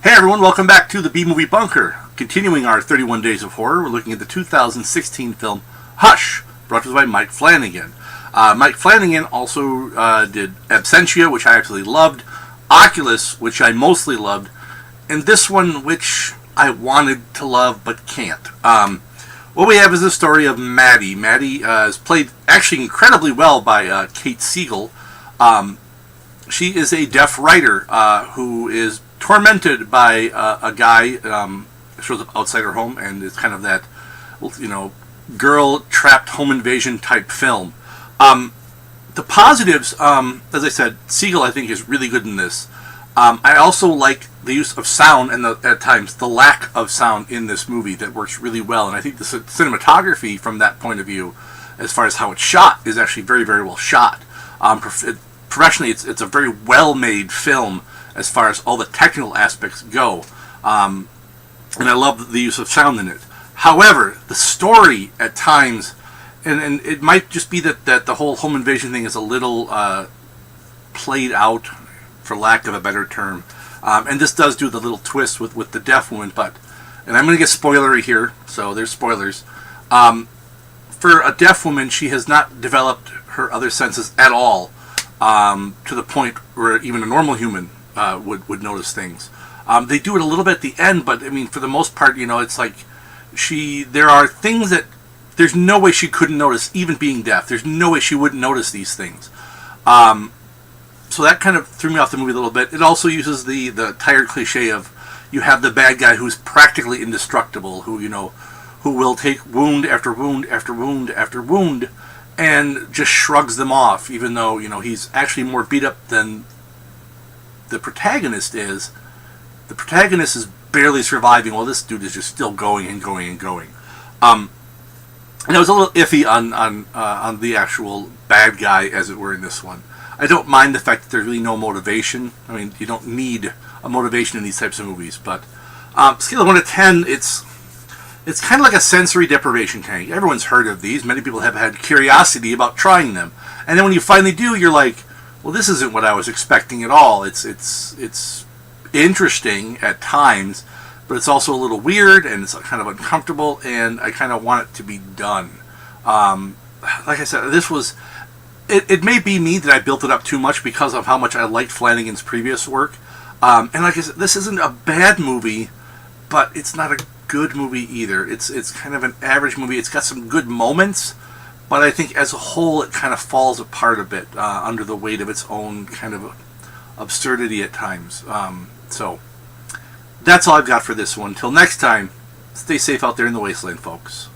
Hey everyone, welcome back to the B-Movie Bunker. Continuing our 31 Days of Horror, we're looking at the 2016 film Hush, brought to us by Mike Flanagan. Mike Flanagan also did Absentia, which I absolutely loved, Oculus, which I mostly loved, and this one, which I wanted to love but can't. What we have is the story of Maddie. Maddie is played actually incredibly well by Kate Siegel. She is a deaf writer who is tormented by a guy shows up outside her home, and it's kind of that, girl trapped home invasion type film. The positives, as I said, Siegel I think is really good in this. I also like the use of sound and at times the lack of sound in this movie that works really well, and I think the cinematography from that point of view, as far as how it's shot, is actually very, very well shot. Professionally, it's a very well-made film as far as all the technical aspects go. And I love the use of sound in it. However, the story at times, and it might just be that the whole home invasion thing is a little played out, for lack of a better term. And this does do the little twist with the deaf woman, and I'm going to get spoilery here, so there's spoilers. For a deaf woman, she has not developed her other senses at all, to the point where even a normal human would notice things. They do it a little bit at the end, but I mean, for the most part, it's like there are things that there's no way she couldn't notice, even being deaf. There's no way she wouldn't notice these things. So that kind of threw me off the movie a little bit. It also uses the tired cliche of you have the bad guy who's practically indestructible, who will take wound after wound after wound after wound, and just shrugs them off, even though he's actually more beat up than the protagonist is. The protagonist is barely surviving while this dude is just still going and going and going. And I was a little iffy on the actual bad guy, as it were, in this one. I don't mind the fact that there's really no motivation. I mean, you don't need a motivation in these types of movies. But scale of 1 to 10, it's kind of like a sensory deprivation tank. Everyone's heard of these. Many people have had curiosity about trying them. And then when you finally do, you're like, well, this isn't what I was expecting at all. It's interesting at times, but it's also a little weird, and it's kind of uncomfortable, and I kind of want it to be done. Like I said, this was... It may be me that I built it up too much because of how much I liked Flanagan's previous work. And like I said, this isn't a bad movie, but it's not a good movie either. It's kind of an average movie. It's got some good moments, but I think as a whole it kind of falls apart a bit under the weight of its own kind of absurdity at times. So that's all I've got for this one. Till next time, stay safe out there in the wasteland, folks.